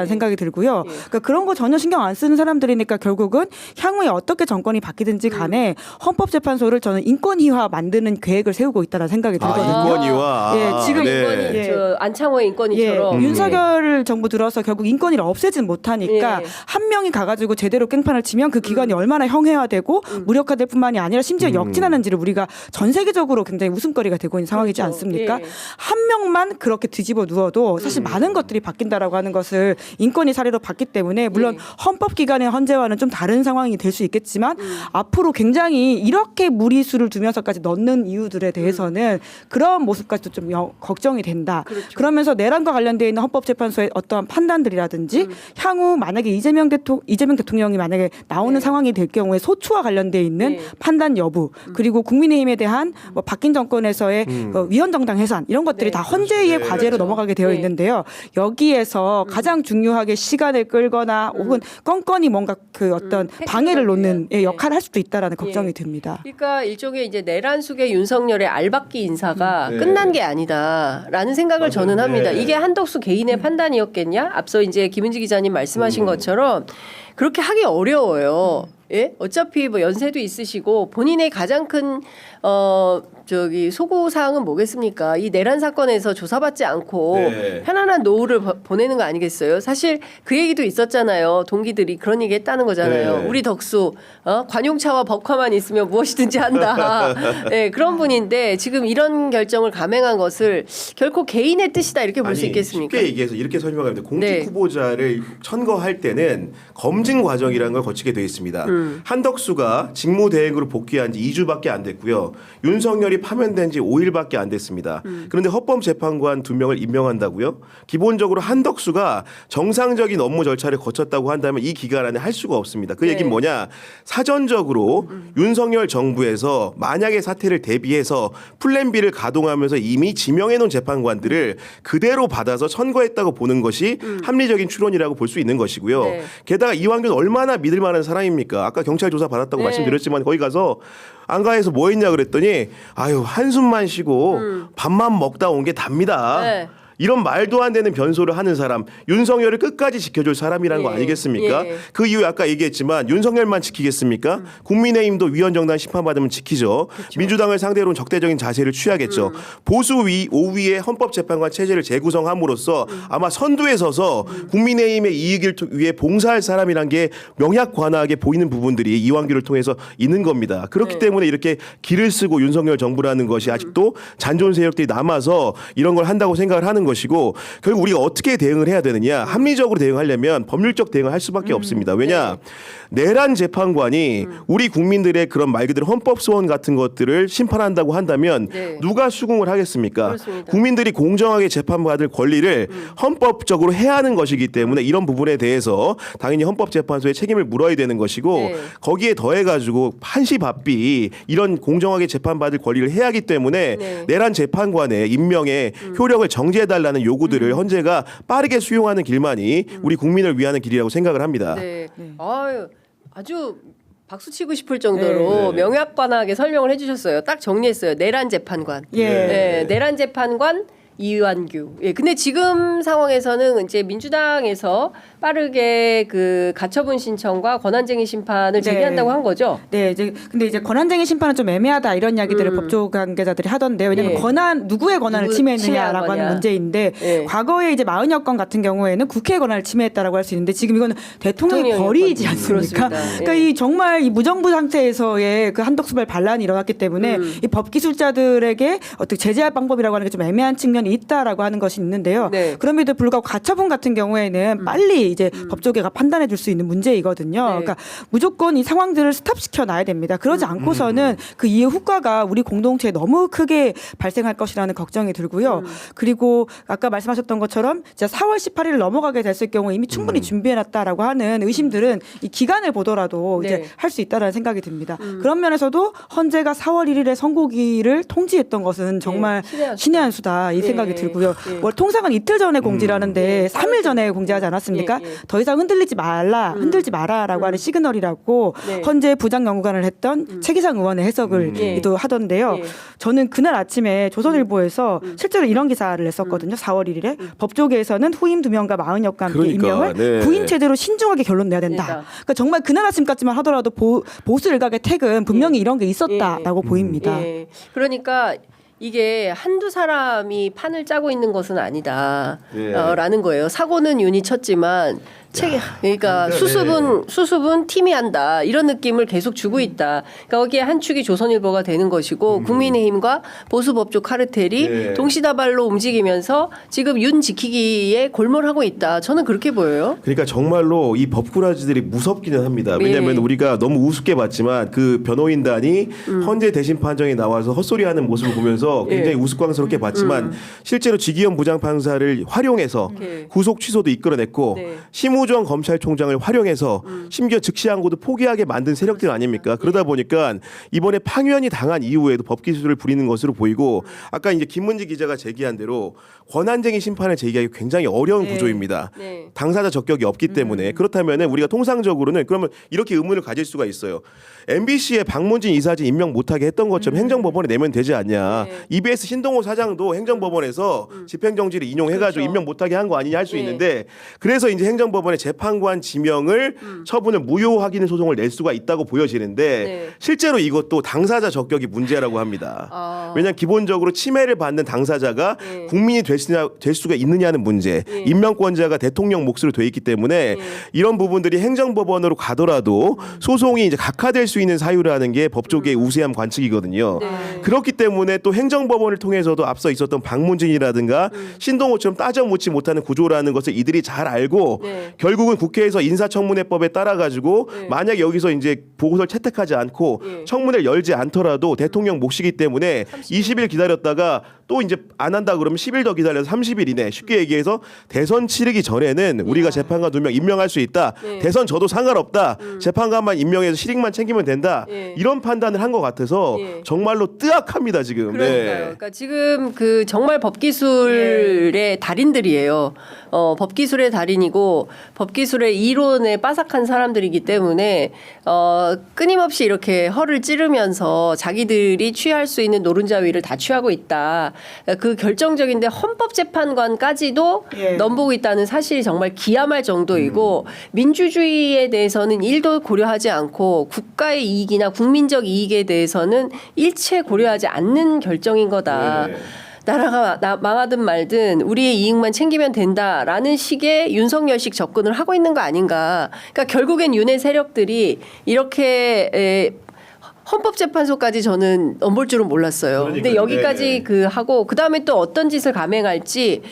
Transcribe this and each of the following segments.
생각이 들고요. 그러니까 그런 거 전혀 신경 안 쓰는 사람들이니까 결국은 향후에 어떻게 정권이 바뀌든지 간에 헌법재판소를 저는 인권위화 만드는 계획을 세우고 있다는 생각이 들거든요. 인권위화. 예, 지금 네. 예. 저 안창호의 인권위처럼 윤석열 정부 들어서 결국 인권위를 없애진 못하니까 한 명이 가가지고 제대로 깽판을 치면 그 기관이 얼마나 형해화되고 무력화될 뿐만이 아니라 심지어 역진하는지를 우리가 전 세계적으로 굉장히 웃음거리가 되고 있는 상황이지 않습니까? 한 명만 그렇게 뒤집어 누워도 사실 많은 것들이 바뀐다라고 하는 것을 인권위 사례로 봤기 때문에 물론 헌법기관의 헌재와는 좀 다른 상황이 될 수 있겠지만 앞으로 굉장히 이렇게 무리수를 두면서까지 넣는 이유들에 대해서는 그런 모습까지도 좀 걱정이 된다. 그렇죠. 그러면서 내란과 관련되어 있는 헌법재판소의 어떠한 판단들이라든지 향후 만약에 이재명 대통령이 만약에 나오는 상황이 될 경우에 소추와 관련되어 있는 판단 여부 그리고 국민의힘에 대한 뭐 바뀐 정권에서의 위헌정당 해산 이런 것들이 다 헌재의 과제로 넘어가게 되어 있는데요. 여기에서 가장 중요하게 시간을 끌거나 혹은 건건이 뭔가 그 어떤 방해를 놓는 역할을 할 수도 있다라는 걱정이 듭니다. 그러니까 일종의 이제 내란 속의 윤석열의 알박기 인사가 끝난 게 아니다라는 생각을 저는 합니다. 이게 한덕수 개인의 판단이었겠냐? 앞서 이제 김은지 기자님 말씀하신 것처럼 그렇게 하기 어려워요. 예? 어차피 뭐 연세도 있으시고 본인의 가장 큰 저기 소구 사항은 뭐겠습니까? 이 내란 사건에서 조사받지 않고 편안한 노후를 보내는 거 아니겠어요? 사실 그 얘기도 있었잖아요. 동기들이 그런 얘기 했다는 거잖아요. 우리 덕수 관용차와 법화만 있으면 무엇이든지 한다. 네, 그런 분인데 지금 이런 결정을 감행한 것을 결코 개인의 뜻이다 이렇게 볼 수 있겠습니까? 쉽게 얘기해서 이렇게 설명합니다. 공직 후보자를 천거할 때는 검증 과정이라는 걸 거치게 되어 있습니다. 한덕수가 직무대행으로 복귀한 지 2주밖에 안 됐고요. 윤석열이 파면된 지 5일밖에 안 됐습니다. 그런데 헌법재판관 2명을 임명한다고요? 기본적으로 한덕수가 정상적인 업무 절차를 거쳤다고 한다면 이 기간 안에 할 수가 없습니다. 그 얘기는 뭐냐? 사전적으로 윤석열 정부에서 만약에 사태를 대비해서 플랜 B를 가동하면서 이미 지명해놓은 재판관들을 그대로 받아서 천거했다고 보는 것이 합리적인 추론이라고 볼 수 있는 것이고요. 게다가 이완규는 얼마나 믿을 만한 사람입니까? 아까 경찰 조사 받았다고 말씀드렸지만 거기 가서 안가에서 뭐 했냐 그랬더니 아유 한숨만 쉬고 밥만 먹다 온 게 답니다. 이런 말도 안 되는 변소를 하는 사람 윤석열을 끝까지 지켜줄 사람이라는 거 아니겠습니까? 그 이유 아까 얘기했지만 윤석열만 지키겠습니까? 국민의힘도 위헌정당 심판받으면 지키죠. 민주당을 상대로는 적대적인 자세를 취하겠죠. 보수 5위의 헌법재판관 체제를 재구성함으로써 아마 선두에 서서 국민의힘의 이익을 위해 봉사할 사람이란 게 명약관하게 보이는 부분들이 이완규를 통해서 있는 겁니다. 그렇기 때문에 이렇게 길을 쓰고 윤석열 정부라는 것이 아직도 잔존 세력들이 남아서 이런 걸 한다고 생각을 하는 것이고 결국 우리가 어떻게 대응을 해야 되느냐 합리적으로 대응하려면 법률적 대응을 할 수밖에 없습니다. 왜냐 내란 재판관이 우리 국민들의 그런 말 그대로 헌법 소원 같은 것들을 심판한다고 한다면 누가 수긍을 하겠습니까? 그렇습니다. 국민들이 공정하게 재판받을 권리를 헌법적으로 해야 하는 것이기 때문에 이런 부분에 대해서 당연히 헌법재판소에 책임을 물어야 되는 것이고 거기에 더해가지고 한시바삐 이런 공정하게 재판받을 권리를 해야 하기 때문에 내란 재판관의 임명에 효력을 정지해달라는 요구들을 헌재가 빠르게 수용하는 길만이 우리 국민을 위하는 길이라고 생각을 합니다. 아유, 아주 박수 치고 싶을 정도로 명약관하게 설명을 해주셨어요. 딱 정리했어요. 내란 재판관. 내란 재판관 이완규. 근데 지금 상황에서는 이제 민주당에서 빠르게 그 가처분 신청과 권한쟁의 심판을 제기한다고 한 거죠. 네, 근데 이제 권한쟁의 심판은 좀 애매하다 이런 이야기들을 법조 관계자들이 하던데 왜냐하면 누구의 권한을 침해했느냐라고 하는 문제인데 과거에 이제 마은혁 건 같은 경우에는 국회의 권한을 침해했다라고 할 수 있는데 지금 이거는 대통령의 권위이지 않습니까? 그러니까 이 정말 이 무정부 상태에서의 그 한덕수발 반란이 일어났기 때문에 이 법기술자들에게 어떻게 제재할 방법이라고 하는 게 좀 애매한 측면이 있다라고 하는 것이 있는데요. 그럼에도 불구하고 가처분 같은 경우에는 빨리 이제 법조계가 판단해 줄 수 있는 문제이거든요. 그러니까 무조건 이 상황들을 스탑시켜 놔야 됩니다. 그러지 않고서는 그 이후 후과가 우리 공동체에 너무 크게 발생할 것이라는 걱정이 들고요. 그리고 아까 말씀하셨던 것처럼 이제 4월 18일 넘어가게 됐을 경우 이미 충분히 준비해 놨다라고 하는 의심들은 이 기간을 보더라도 이제 할 수 있다라는 생각이 듭니다. 그런 면에서도 헌재가 4월 1일에 선고기를 통지했던 것은 정말 신의 한 수다 이 생각이 생각이 들고요. 예. 뭐 통상은 이틀 전에 공지를 하는데 3일 전에 공지하지 않았습니까? 더 이상 흔들지 마라라고 하는 시그널이라고 네. 헌재 부장연구관을 했던 최기상 의원의 해석을 또 하던데요. 저는 그날 아침에 조선일보에서 실제로 이런 기사를 냈었거든요. 4월 1일에 법조계에서는 후임 2명과 마흔여과 함께 그러니까, 임명을 네. 부임 체제로 신중하게 결론 내야 된다. 그러니까 정말 그날 아침까지만 하더라도 보수 일각의 택은 분명히 이런 게 있었다라고 보입니다. 예. 그러니까 이게 한두 사람이 판을 짜고 있는 것은 아니다. 예. 라는 거예요. 사고는 윤이 쳤지만 그러니까 수습은 팀이 한다. 이런 느낌을 계속 주고 있다. 그러니까 거기에 한 축이 조선일보가 되는 것이고 국민의힘과 보수법조 카르텔이 예. 동시다발로 움직이면서 지금 윤 지키기에 골몰하고 있다. 저는 그렇게 보여요. 그러니까 정말로 이 법꾸라지들이 무섭기는 합니다. 왜냐하면 예. 우리가 너무 우습게 봤지만 그 변호인단이 헌재 대신 판정에 나와서 헛소리하는 모습을 보면서 굉장히 우스꽝스럽게 봤지만 실제로 지기현 부장판사를 활용해서 구속 취소도 이끌어냈고 네. 심우정 검찰총장을 활용해서 심지어 즉시항고도 포기하게 만든 세력들 아닙니까? 그러다 보니까 이번에 황유안이 당한 이후에도 법기술을 부리는 것으로 보이고 아까 이제 김문지 기자가 제기한 대로 권한쟁의 심판을 제기하기 굉장히 어려운 구조입니다. 네. 당사자 적격이 없기 때문에 그렇다면 우리가 통상적으로는 그러면 이렇게 의문을 가질 수가 있어요. MBC에 박문진 이사진 임명 못하게 했던 것처럼 행정법원에 내면 되지 않냐. 네. EBS 신동호 사장도 행정법원에서 집행정지를 인용해가지고 그렇죠. 임명 못하게 한 거 아니냐 할 수 네. 있는데 그래서 이제 행정법원의 재판관 지명을 처분을 무효 확인 소송을 낼 수가 있다고 보여지는데 네. 실제로 이것도 당사자 적격이 문제라고 합니다. 아. 왜냐하면 기본적으로 침해를 받는 당사자가 네. 국민이 될 수가 있느냐는 문제, 네. 임명권자가 대통령 몫으로 돼 있기 때문에 네. 이런 부분들이 행정법원으로 가더라도 소송이 이제 각하될 수 있는 사유라는 게 법조계의 우세한 관측이거든요. 네. 그렇기 때문에 또 행정법원을 통해서도 앞서 있었던 박문진이라든가 신동호처럼 따져 묻지 못하는 구조라는 것을 이들이 잘 알고 네. 결국은 국회에서 인사청문회법에 따라 가지고 네. 만약 여기서 이제 보고서를 채택하지 않고 네. 청문회를 열지 않더라도 대통령 몫이기 때문에 20일 기다렸다가 또 이제 안 한다 그러면 10일 더 기다려서 30일 이내 쉽게 얘기해서 대선 치르기 전에는 우리가 재판관 2명 임명할 수 있다. 네. 대선 져도 상관없다. 재판관만 임명해서 실익만 챙기면 된다. 네. 이런 판단을 한 것 같아서 네. 정말로 뜨악합니다 지금. 그러니까요. 그러니까 지금 그 정말 법기술의 달인들이에요. 법기술의 달인이고 법기술의 이론에 빠삭한 사람들이기 때문에 끊임없이 이렇게 허를 찌르면서 자기들이 취할 수 있는 노른자위를 다 취하고 있다. 그 결정적인데 헌법재판관까지도 예. 넘보고 있다는 사실이 정말 기함할 정도이고 민주주의에 대해서는 1도 고려하지 않고 국가의 이익이나 국민적 이익에 대해서는 일체 고려하지 않는 결정인 거다. 네. 나라가 망하든 말든 우리의 이익만 챙기면 된다라는 식의 윤석열식 접근을 하고 있는 거 아닌가. 그러니까 결국엔 윤의 세력들이 이렇게 헌법재판소까지 저는 넘볼 줄은 몰랐어요. 근데 그러니까요. 여기까지 네. 그 하고 그다음에 또 어떤 짓을 감행할지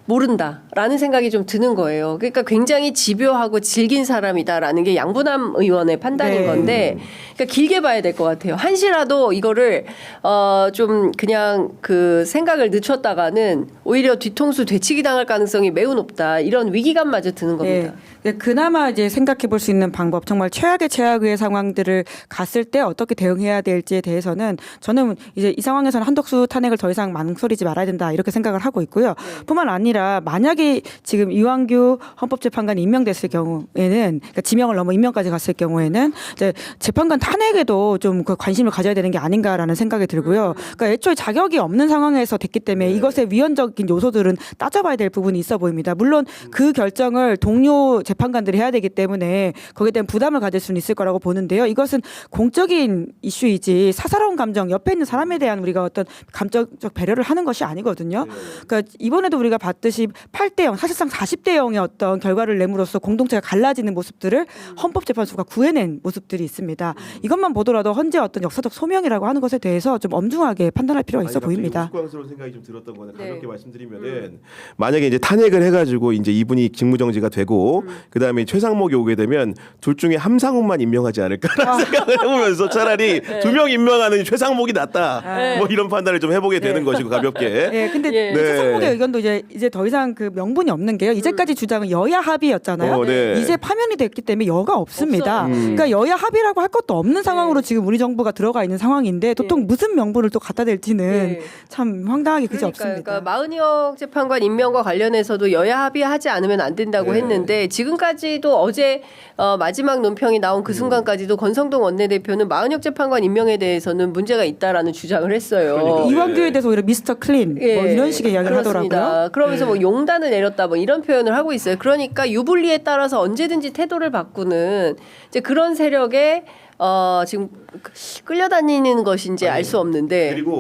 모른다라는 생각이 좀 드는 거예요. 그러니까 굉장히 집요하고 질긴 사람이다라는 게 양분남 의원의 판단인 네. 건데 그러니까 길게 봐야 될 것 같아요. 한시라도 이거를 좀 그냥 그 생각을 늦췄다가는 오히려 뒤통수 되치기 당할 가능성이 매우 높다. 이런 위기감마저 드는 겁니다. 네. 그나마 이제 생각해 볼 수 있는 방법, 정말 최악의 상황들을 갔을 때 어떻게 대응해야 될지에 대해서는 저는 이제 이 상황에서는 한덕수 탄핵을 더 이상 망설이지 말아야 된다 이렇게 생각을 하고 있고요. 뿐만 아니라 만약에 지금 이완규 헌법재판관이 임명됐을 경우에는 그러니까 지명을 넘어 임명까지 갔을 경우에는 이제 재판관 탄핵에도 좀 그 관심을 가져야 되는 게 아닌가라는 생각이 들고요. 그러니까 애초에 자격이 없는 상황에서 됐기 때문에 이것의 위헌적인 요소들은 따져봐야 될 부분이 있어 보입니다. 물론 그 결정을 동료 재판관들이 해야 되기 때문에 거기에 대한 부담을 가질 수는 있을 거라고 보는데요. 이것은 공적인 이슈이지 사사로운 감정, 옆에 있는 사람에 대한 우리가 어떤 감정적 배려를 하는 것이 아니거든요. 그러니까 이번에도 우리가 봤듯이 8대0 사실상 40대0의 어떤 결과를 내므로써 공동체가 갈라지는 모습들을 헌법재판소가 구해낸 모습들이 있습니다. 이것만 보더라도 헌재 어떤 역사적 소명이라고 하는 것에 대해서 좀 엄중하게 판단할 필요가 있어 보입니다. 우스꽝스러운 생각이 좀 들었던 거는 네. 가볍게 말씀드리면은 만약에 이제 탄핵을 해가지고 이제 이분이 직무정지가 되고 그다음에 최상목이 오게 되면 둘 중에 함상훈만 임명하지 않을까라는 생각을 해보면서 차라리 2명 임명하는 최상목이 낫다. 뭐 이런 판단을 좀 해보게 되는 것이고 가볍게. 예, 근데 예. 최상목의 의견도 이제 더 이상 그 명분이 없는 게요. 이제까지 주장은 여야 합의였잖아요. 네. 이제 파면이 됐기 때문에 여가 없습니다. 그러니까 여야 합의라고 할 것도 없는 상황으로 지금 우리 정부가 들어가 있는 상황인데 도통 무슨 명분을 또 갖다 댈지는 참 황당하게 그지 없습니다. 그러니까 마은혁 재판관 임명과 관련해서도 여야 합의하지 않으면 안 된다고 했는데 지금까지도 어제 마지막 논평이 나온 그 순간까지도 권성동 원내대표는 마은혁 재판관 임명에 대해서는 문제가 있다라는 주장을 했어요. 그러니까. 이완규에 대해서 오히려 미스터 클린 뭐 이런 식의 이야기를 그렇습니다. 하더라고요. 그러면서 뭐 용단을 내렸다 뭐 이런 표현을 하고 있어요. 그러니까 유불리에 따라서 언제든지 태도를 바꾸는 이제 그런 세력에 지금 끌려다니는 것인지 알 수 없는데 그리고